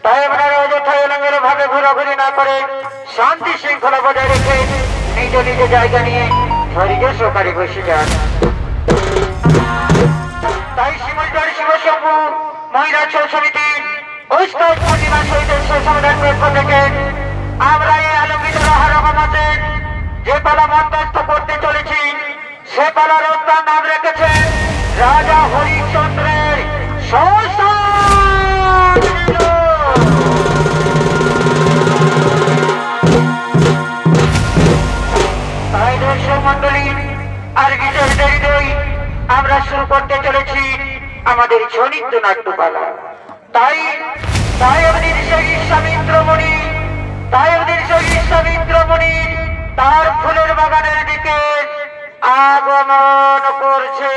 তাই আপনারা অযথায় এলোমেলো ভাবে ঘোরাঘুরি না করে শান্তি শৃঙ্খলা বজায় রেখে নিজ নিজ জায়গা নিয়ে ধৈর্য সহকারে বসে যান। তাই শিমুলগড় শিবশম্ভু মহিলা ছৌ সমিতি ওস্তাদ পূর্ণিমা শহীদের সুসংগ্রামের পক্ষ থেকে আমরা এই আলোকিত রহমতের যে পালা মন্তস্থ করতে চলেছি সে পালার উত্তর নাম রেখেছে রাজা হরিশ্চন্দ্রের তাই দর্শক মন্ডলী আর বিশেষ দেরি নই, আমরা শুরু করতে চলেছি আমাদের ছনিত্য নাট্যপালা। তাই বিশ্বামিত্রমণি তার ফুলের বাগানের দিকে আগমন করছে।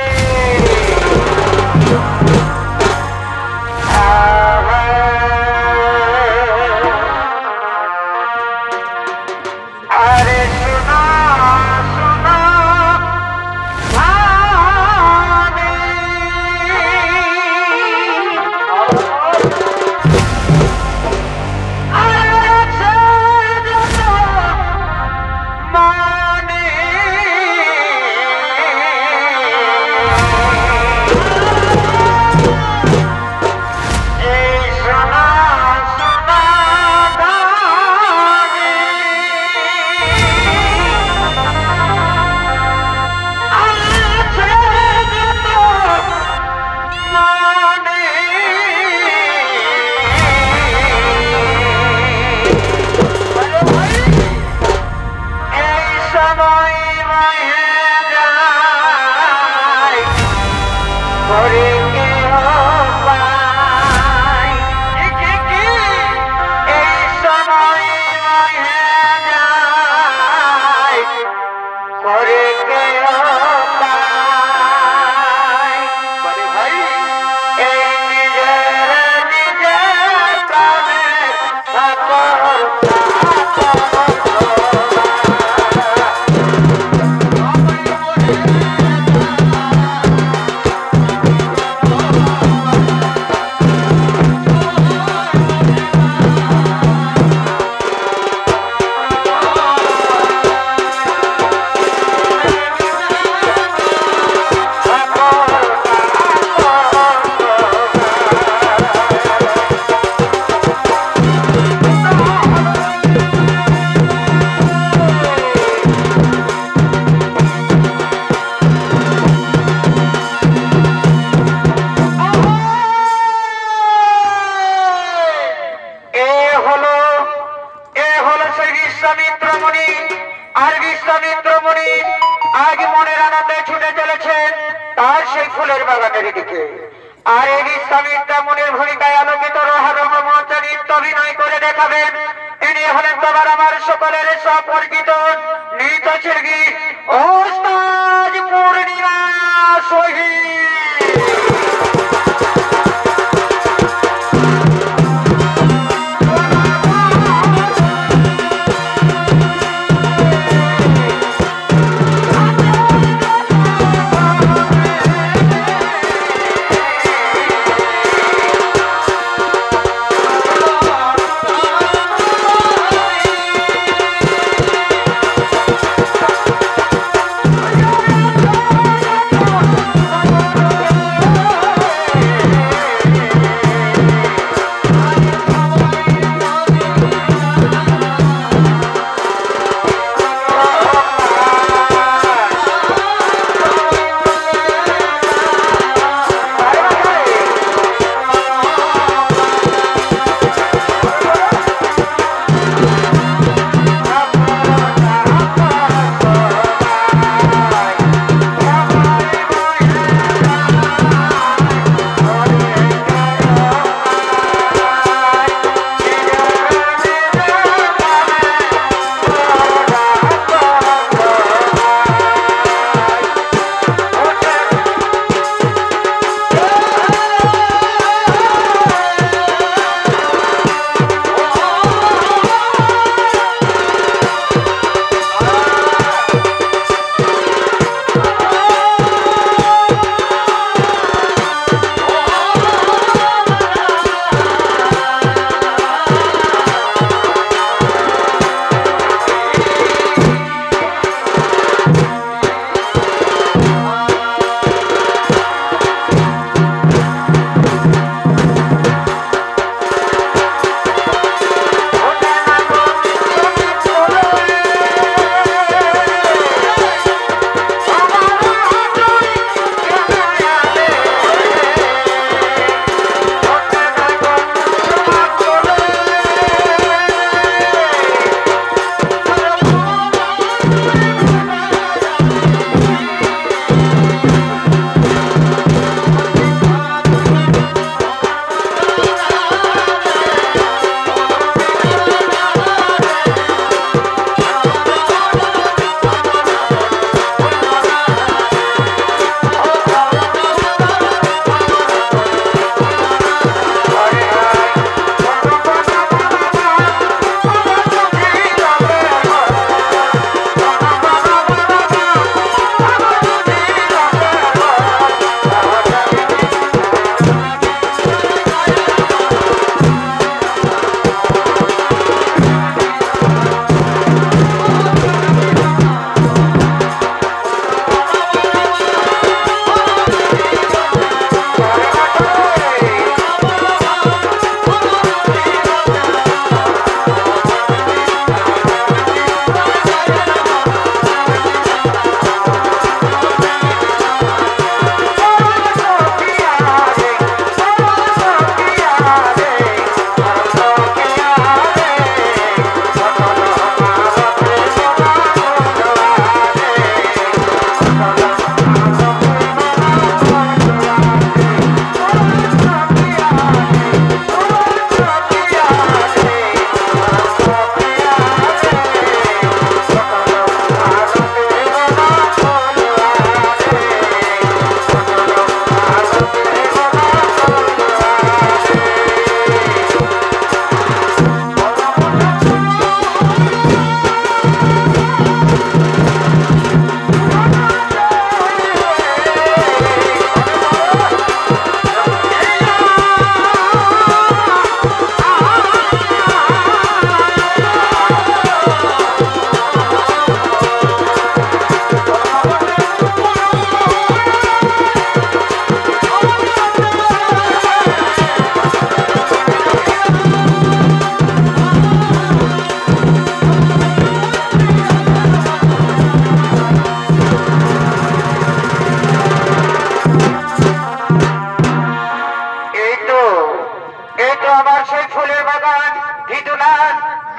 না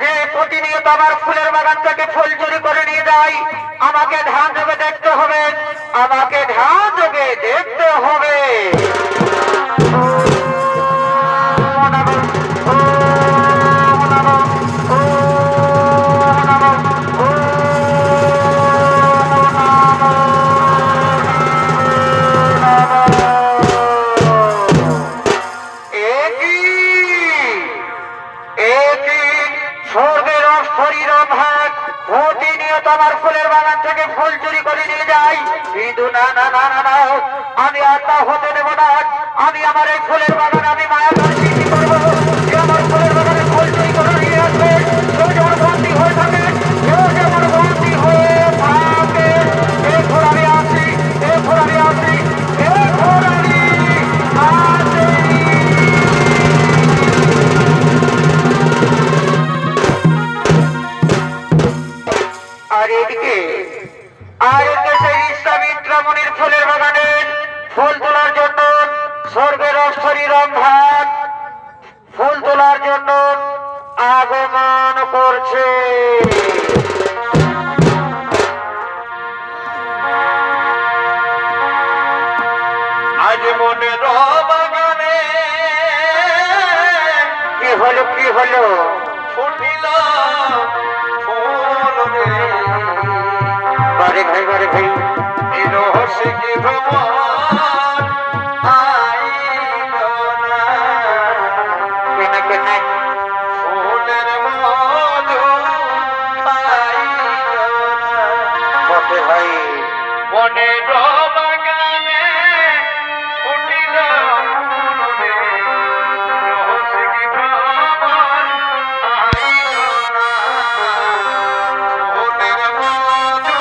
যে প্রতিনিয়ত আমার ফুলের বাগান থেকে ফুল চুরি করে নিয়ে যায়। আমাকে ধ্যান যোগে দেখতে হবে, আমাকে ধ্যান যোগে দেখতে হবে। আমার ফুলের বাগান থেকে ফুল চুরি করে নিয়ে যাই, কিন্তু না না না না না, আমি আর তা হতে দেব না। আমি আমার এই ফুলের বাগান আমি মায়াজাল সৃষ্টি করবো। যে আমার ফুলের বাগানে ফুল চুরি করে নিয়ে আসবে, কেউ যেমন বন্দী হয়ে থাকে, কেউ যেমন বন্দী হয়ে থাকে। এরপর আমি আসি, এরপর আমি আসি, এরপর আমি আসি। আর এদিকে সেই ইচ্ছামিত্রা মুনির ফুলের বাগানে ফুল তোলার জন্য স্বর্গের অশ্বরী রম্ভাত ফুল তোলার জন্য আগমন করছে। আজ মনের বাগানে কি হলো, কি হলো? ফুটিল বারে ভাই, বারে ভাই, রহস্য কি ভ্রমণ আইল না, কেন কেন ফুলের মধু পাইল না। বটে ভাই, মনের বাগানে ফুটিল রহস্য কি ভ্রমণ আইল না, ফুলের মধু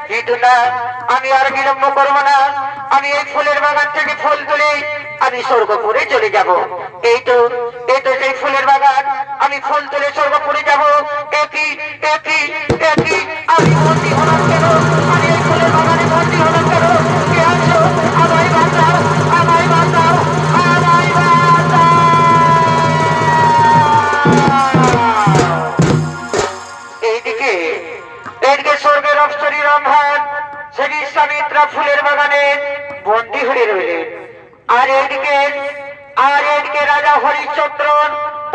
কিন্তু না, আমি আর বিলম্ব করবো না। আমি এই ফুলের বাগান থেকে ফুল তুলে আমি স্বর্গপুরে চলে যাব। এই তো সেই ফুলের বাগান, আমি ফুল তুলে স্বর্গপুরে যাব। একই একই একই আমি বন্দী হলাম কেন? আমি এই ফুলের বাগানে বন্দী হলাম কেন? কে আছো? আমায় বাঁচাও, আমায় বাঁচাও, আমায় বাঁচাও। এইদিকে স্বর্গের অপ্সরী রম্ভাত সেই ইচ্ছামিত্রা ফুলের বাগানে বন্দী হয়ে রইলেন। আর এইদিকে রাজা হরিশ্চন্দ্র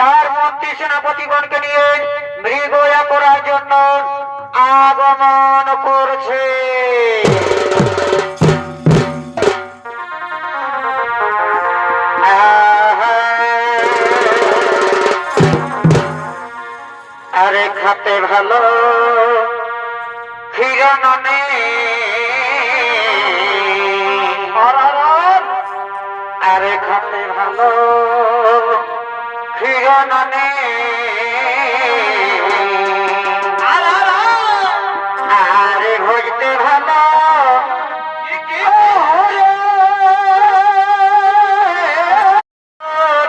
তার মন্ত্রী সেনাপতিগণকে নিয়ে মৃগয়া করার জন্য আগমন করছে। আরে খাতে ভালো ক্ষীরননে, আরে খাতে ভালো ক্ষীরননে, আরে ভজতে ভালো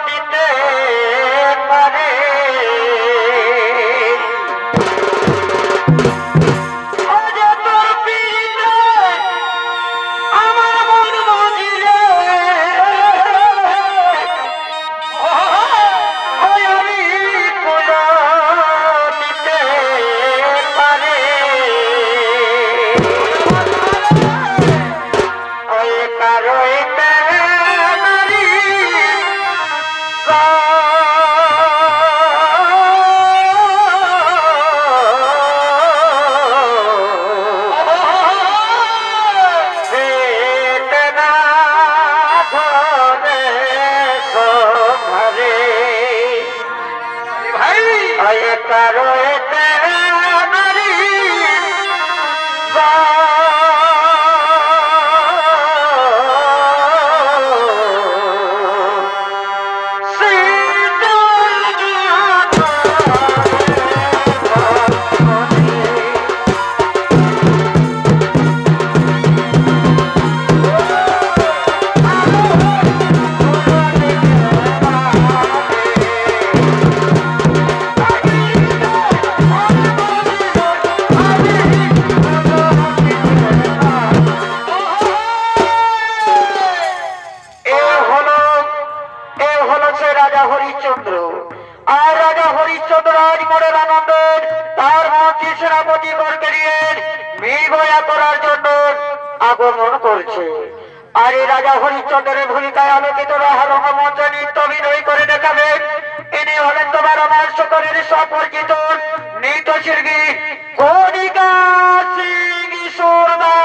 দিতে পারে। আগমন করছে। আর এই রাজা হরিশ্চন্দ্রের ভূমিকায় আলোকিত রঙ্গমঞ্চ নৃত্য অভিনয় করে দেখাবেন। ইনি হলেন তোমার আমার সকলের সুপরিচিত নৃত্যশিল্পী কণিকা সিং সরদার।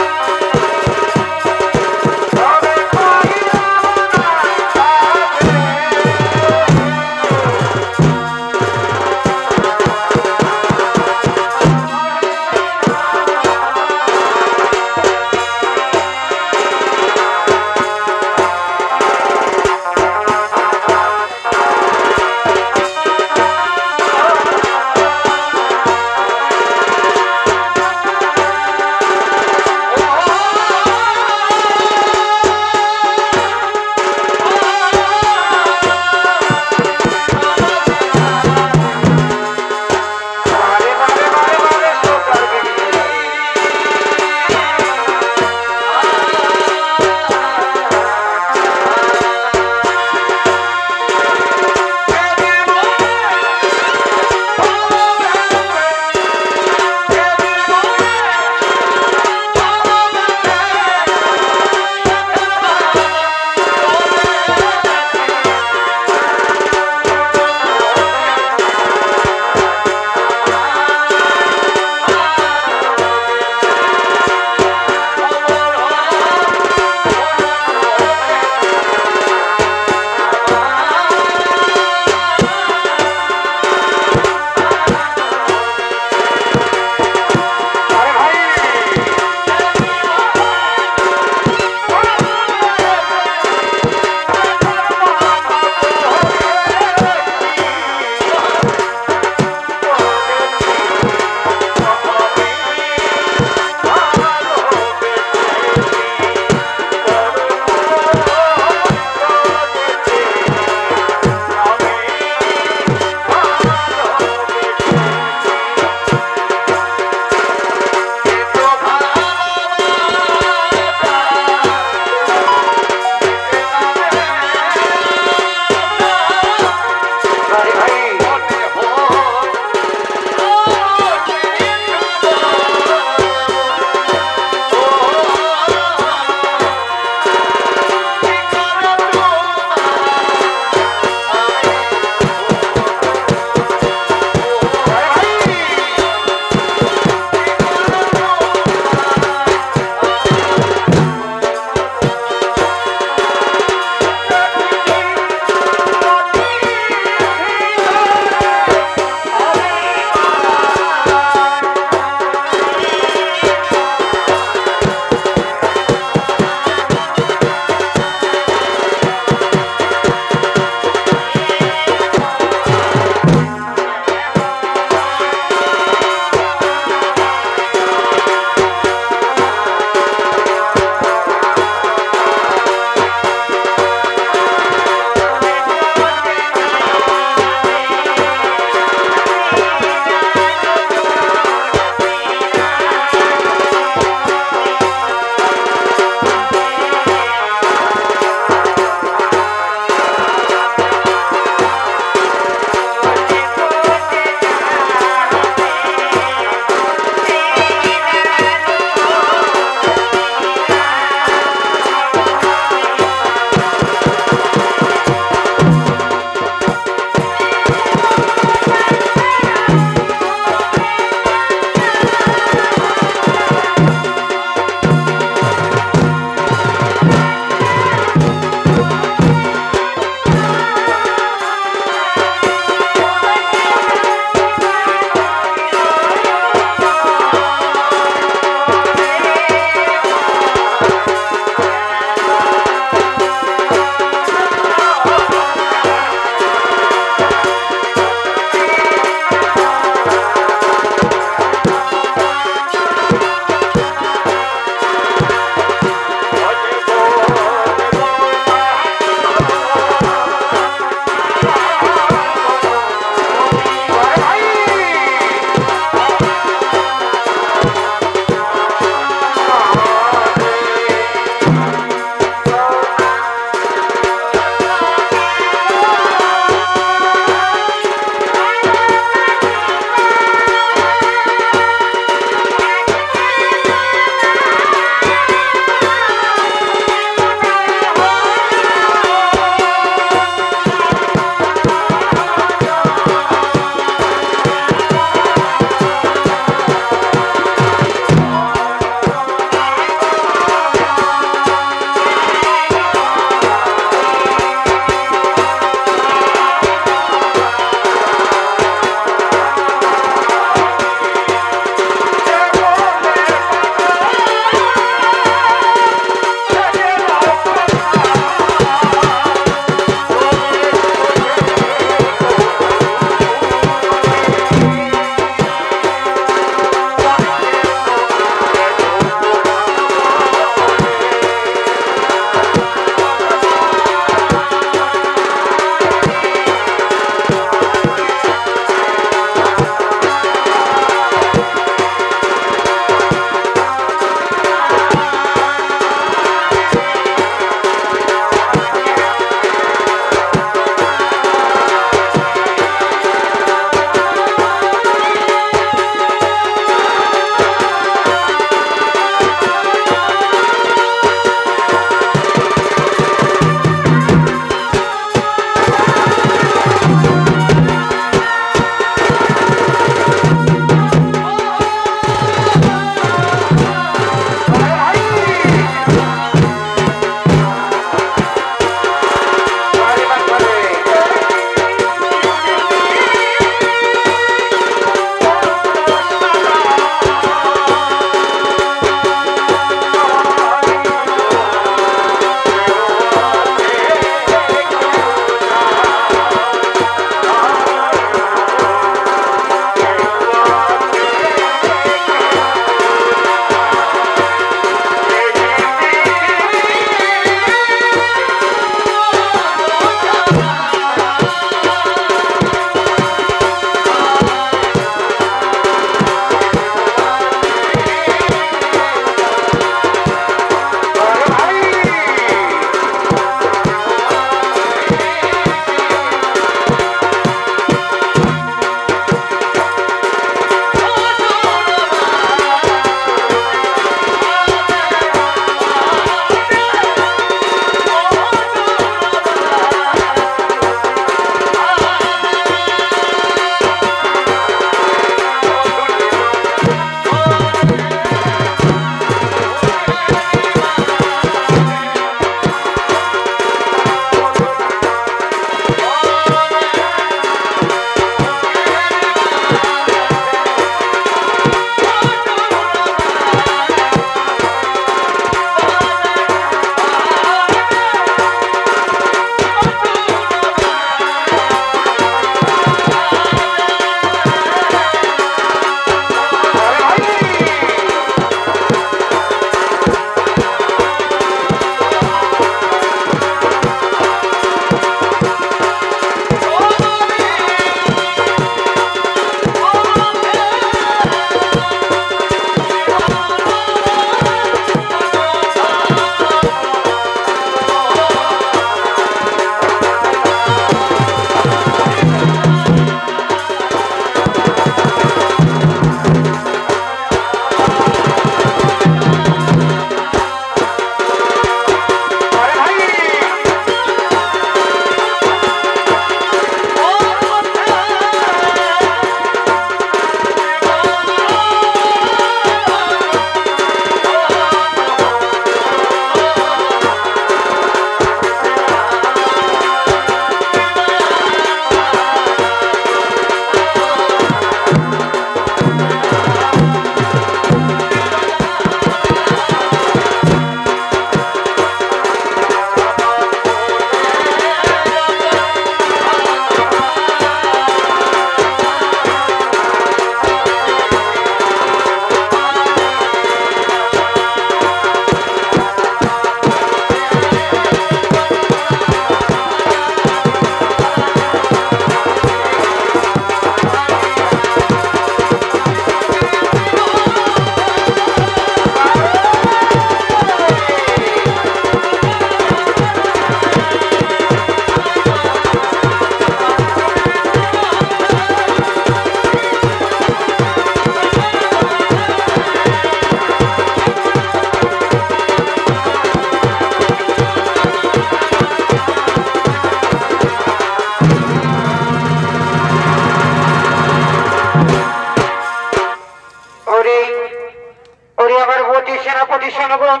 মন্ত্রী সেনাপতি সেনগণ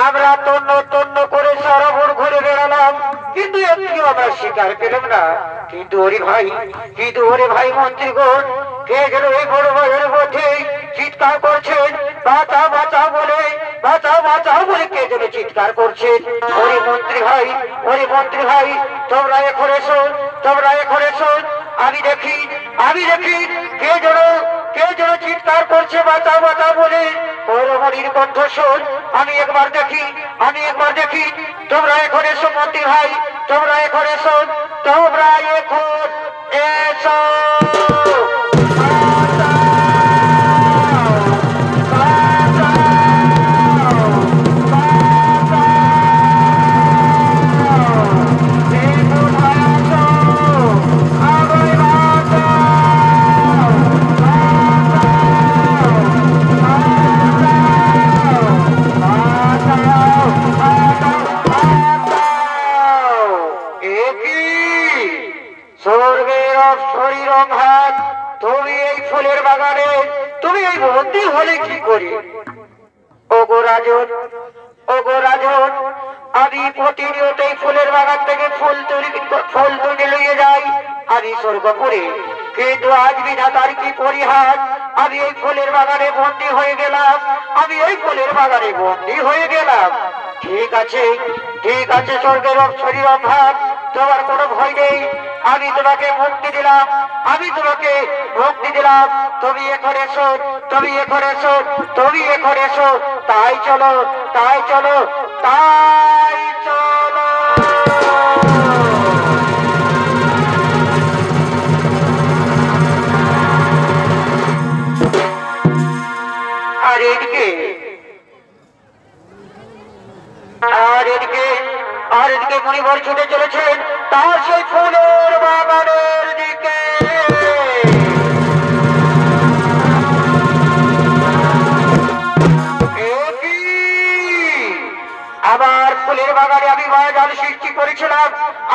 আমরা তন্ন তন্ন করে সারা ভোর ঘুরে বেড়ালাম, কিন্তু একটিও আমরা শিকার পেলাম না। কিন্তু ওরে ভাই মন্ত্রীগণ, কে যেন এই বড় ভাইয়ের মধ্যে চিৎকার করছেন, বাঁচাও বাঁচাও বলে, বাঁচাও বাঁচাও বলে কে যেন চিৎকার করছেন। ওরে মন্ত্রী ভাই তোমরা এখন এসো, তোমরা এখন এসো। আমি দেখি কে যেন চিৎকার করছে বাঁচাও বাঁচাও বলে। পৌরমণির কণ্ঠস্বর আমি একবার দেখি। তোমরা এখন এসো মন্ত্রী ভাই, তোমরা এখন এসো। স্বর্গের অপ্সরীরম হাত, তুমি এই ফুলের বাগানে, তুমি এই বন্দী হলে কি করে? ওগো রাজন, আমি প্রতিনিয়ত এই ফুলের বাগান থেকে ফুল তুলে নিয়ে যাই আমি স্বর্গপুরে, কিন্তু আজ বিধাতার কি পরিহাস, আমি এই ফুলের বাগানে বন্দী হয়ে গেলাম। ঠিক আছে স্বর্গের অপ্সরীরম হাত, তোমার কোনো ভয় নেই। আমি তোমাকে মুক্তি দিলাম। তুমি এখন এসো। তাই চলো। আর এদিকে মণিবর ছুটে চলেছেন তার সেই ফুলের বাগানের দিকে। আবার ফুলের বাগানে আমি মায়াজাল সৃষ্টি করেছিলাম,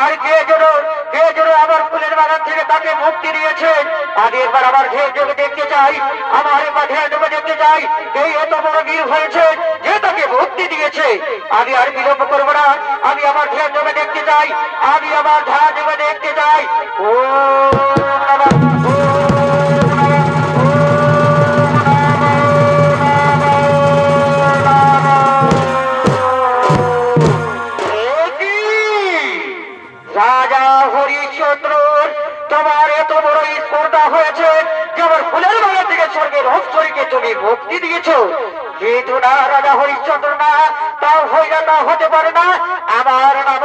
আর কে যেন আবার ফুলের বাগান থেকে তাকে মুক্তি দিয়েছেন। আমি একবার আবার ধ্যান যোগে দেখতে চাই, এই এত বড় বীর হয়েছে যে তাকে মুক্তি দিয়েছে। আমি আর বিলম্ব করবো না, আমি আমার ধ্যান যোগে দেখতে চাই। ও রাজা হরিশ্চন্দ্র, তোমার এত বড় স্পর্ধা হয়েছে যে আমার ফুলের বাগান থেকে স্বর্গের অপ্সরীকে তুমি মুক্তি দিয়েছো। কিন্তু না রাজা হরিশ্চন্দ্র, না, তাও হতে পারে না। আমার নাম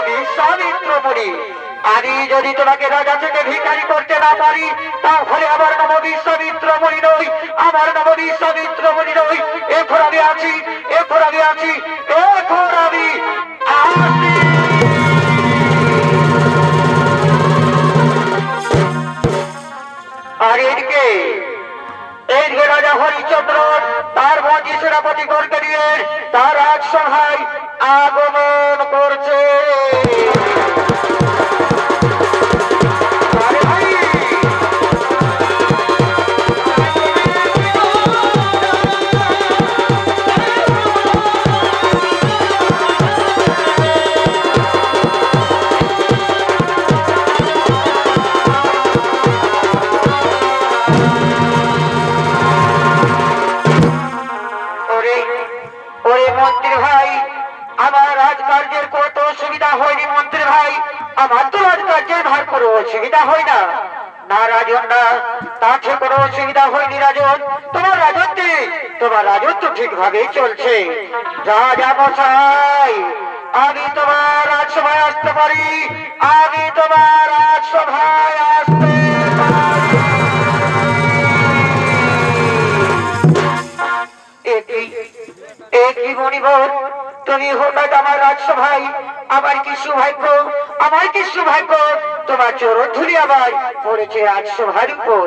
বিশ্বামিত্র মুনি। আমি যদি তোমাকে রাজা থেকে ভিখারি করতে না পারি, তাহলে আমার নাম বিশ্বামিত্র মুনি নই। এখন আমি আছি। আর এদিকে রাজা হরিশ্চন্দ্র তার মন্ত্রী সেনাপতি করতে নিয়ে তার রাজসভায় আগমন করছে। মন্ত্রী ভাই, আমার রাজকার্যের কত অসুবিধা হয়নি মন্ত্রী ভাই, আমার তো রাজকার্যের ভার কোনো অসুবিধা হয় না। না রাজন, না, তাতে কোনো অসুবিধা হয়নি রাজন। তোমার রাজত্ব ঠিকভাবেই চলছে। রাজা মশাই, আমি তোমার রাজসভায় আসতে পারি। একই মণিবর, তুমি হঠাৎ আমার রাজসভায়, আমার কি সৌভাগ্য, তোমার চরণ ধুলি আবার পড়েছে রাজসভার উপর।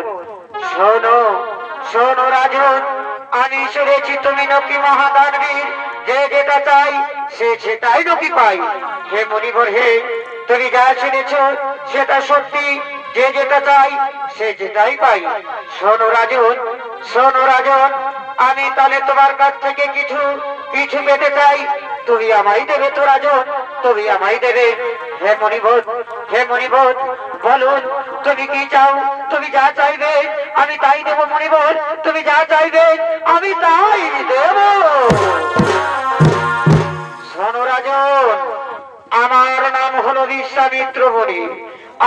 শোনো রাজন, আমি শুনেছি তুমি নাকি মহাদানবীর, যে যেটা চাই সে সেটাই নাকি পাই। হে মণিবর, হে, তুমি যা শুনেছ সেটা সত্যি, যে যেটা চাই সে যেটাই পাই। শোনো রাজন, শোনো রাজন, আমি তাহলে তোমার কাছ থেকে কিছু কিছু পেতে চাই, তুমি আমায় দেবে তো রাজন, তুমি আমায় দেবে। হে মণিবোধ, হে মণিবোধ, বলুন তুমি কি চাও? তুমি যা চাইবে আমি তাই দেব মণিবোধ, তুমি যা চাইবে আমি তাই দেব। শোনো রাজন, আমার নাম হলো বিশ্বামিত্র মুনি,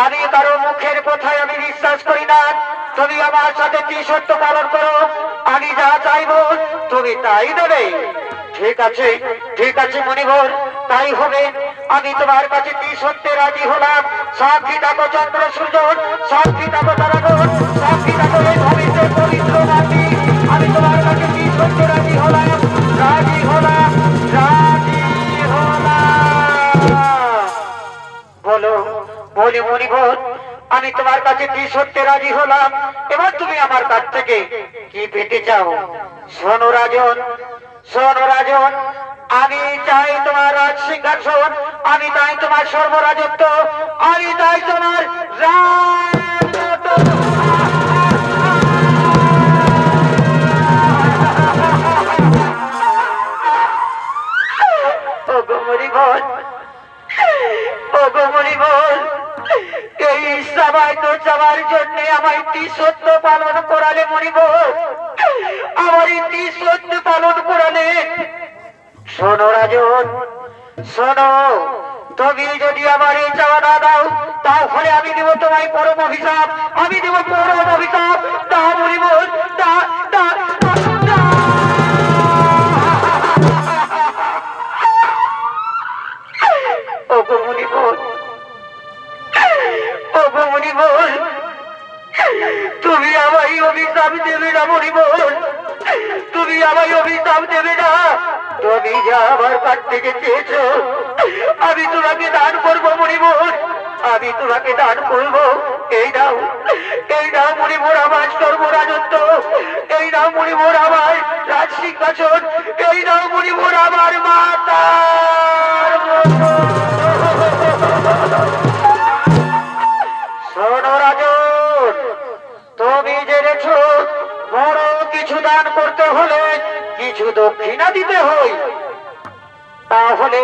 আমি কারো মুখের কথায় আমি বিশ্বাস করি না। তুমি আমার সাথে কি সত্য পালন করো, আমি যা চাইবো তুমি তাই দেবে। ঠিক আছে, ঠিক আছে মণিবর, তাই হবে। আমি তোমার কাছে কি সত্যে রাজি হলাম। সাক্ষী থাকো চন্দ্র সূর্য, সাক্ষী থাকো তারাগণ, সাক্ষী থাকো এই ভবিষ্যৎ পবিত্র মাটি, আমি তোমার কাছে কি সত্যে রাজি হলাম, রাজি হলাম, রাজি হলাম। বলো, বলি মণিবর, আমি তোমার কাছে কি সত্যে রাজি হলাম। এবার তুমি আমার কাছ থেকে কি পেতে চাও? শোনো রাজন, শোনো রাজন, আমি চাই তোমার রাজ সিংহাসন, আমি চাই তোমার সর্বরাজত্ব, আমি চাই তোমার রাজত্ব। ও গো মণিবর, ও গো মণিবর, এই সবাই তো যাওয়ার জন্য আমায় কি সত্য পালন করালে মণিবর, আমার কি সত্য পালন করালে। শোনো রাজন, শোনো, তুমি যদি আমার এই চাওয়া না দাও তাহলে আমি দেব তোমায় পরম অভিশাপ, আমি দেব পরম অভিশাপ। তা মণিবর, তা তা ও গো মণিবর, ও গো মণিবর, তুমি আমায় অভিশাপ দেবে না মণিবর, তুমি আমায় অভিশাপ দেবে না। তুমি যা আমার কাছ থেকে চেয়েছো আমি তোমাকে দান করবো মণিবর, আমি তোমাকে দান করবো। এই নাও, এই নাও মণিবর আমার সর্বরাজত্ব, এই নাও মণিবর আমার রাজ সিংহাসন, এই নাও মণিবর আমার মাতা। শোনো রাজন, তুমি জেনেছ বড় কিছু দান করতে হলে কিছু দক্ষিণা দিতে হয়। তাহলে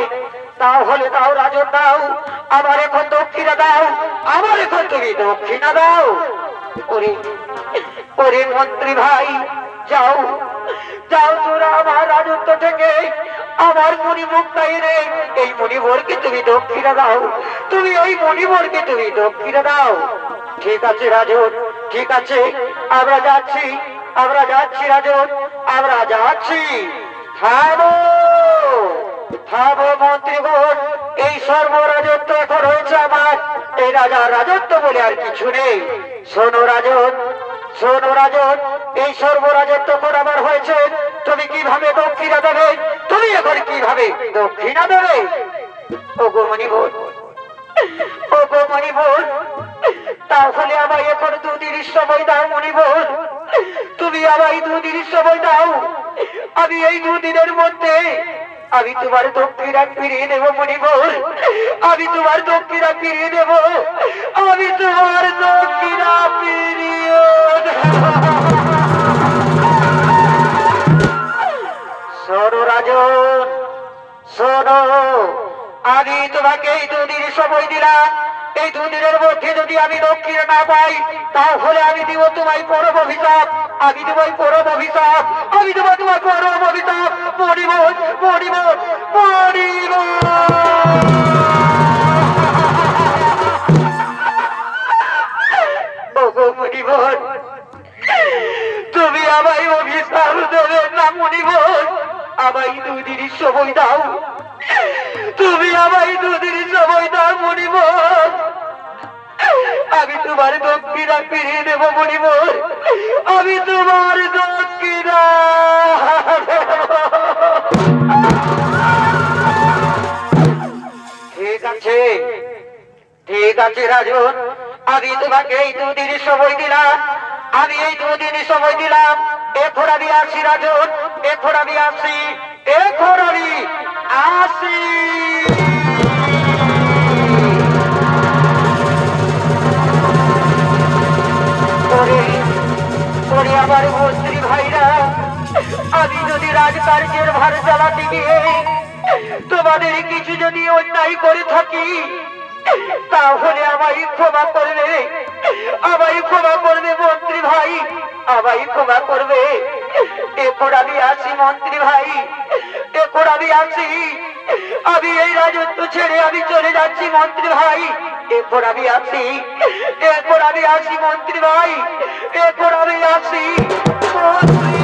তাহলে দাও রাজন, দাও আমার এখন দক্ষিণা দাও, আমার এখন তুমি দক্ষিণা দাও। ওরে ওরে মন্ত্রী ভাই, যাও যাও, তোরা আমার রাজত্ব থেকে আমার মণিমুক্তাই রে, এই মণিবরকে তুমি দক্ষিণা দাও, তুমি ওই মণিবরকে তুমি দক্ষিণা দাও। ঠিক আছে রাজন, ঠিক আছে, আমরা যাচ্ছি, আমরা যাচ্ছি রাজন, আমরা যাচ্ছি। থামো, থামো মন্ত্রীগণ, এই সর্বরাজত্ব এখন হয়েছে আমার, এই রাজার রাজত্ব বলে আর কিছু নেই। শোনো রাজন, শোনো রাজন, এই সর্বরাজত্ব এখন আমার হয়েছে, তুমি কিভাবে দক্ষিণা দেবে, তুমি এখন কিভাবে দক্ষিণা দেবে? ও গো মণিবর, ও গো মণিবর, তাহলে আমায় এখন দুদিনের সময় দাও মণিবর, তুমি আমায় দুদিনের সময় দাও, আমি এই দুদিনের মধ্যে আমি তোমার দক্ষিণা ফিরিয়ে দেবো মণিবর, আমি তোমার দক্ষিণা ফিরিয়ে দেবো, আমি তোমার দক্ষিণা ফিরিয়ে দেব। শোনো রাজন, শোনো, আমি তোমাকে এই দুদিন সময় দিলাম, এই দুদিনের মধ্যে যদি আমি দক্ষিণা না পাই তাহলে আমি দিব তোমায় পরম অভিশাপ, আমি দিব পরম অভিশাপ, আমি দেবো তোমার পরম অভিশাপ। মণিবর, মণিবর, মণিবর, ওগো মণিবর, তুমি আমায় অভিশাপ দেবে না মণিবর, আমায় দুদিনের সময় দাও, তুমি আমায় দুদিনের সময় দাও মণিবর, আমি তোমার দক্ষিণা ফিরিয়ে দেবো মণিবর, আমি তোমার দক্ষিণা। ঠিক আছে, ঠিক আছে রাজন, আমি তোমাকে এই দুদিনের সময় দিলাম, আমি এই দুদিনের সময় দিলাম, এখন আমি আসি রাজন, এখন আমি আসি, এখন আমি আসি। আমার মন্ত্রী ভাইরা, আমি যদি রাজকার্যের ভার চালাতে গিয়ে তোমাদের কিছু যদি অন্যায় করে থাকি, তাহলে আমায় ক্ষমা করবে, আমায় ক্ষমা করবে মন্ত্রী ভাই, আমায় ক্ষমা করবে। এরপর আমি আসি মন্ত্রী ভাই, এরপর আমি আসি, আমি এই রাজত্ব ছেড়ে আমি চলে যাচ্ছি মন্ত্রী ভাই, এরপর আমি আসি, এরপর আমি আসি মন্ত্রী ভাই, এরপর আমি আসি মন্ত্রী।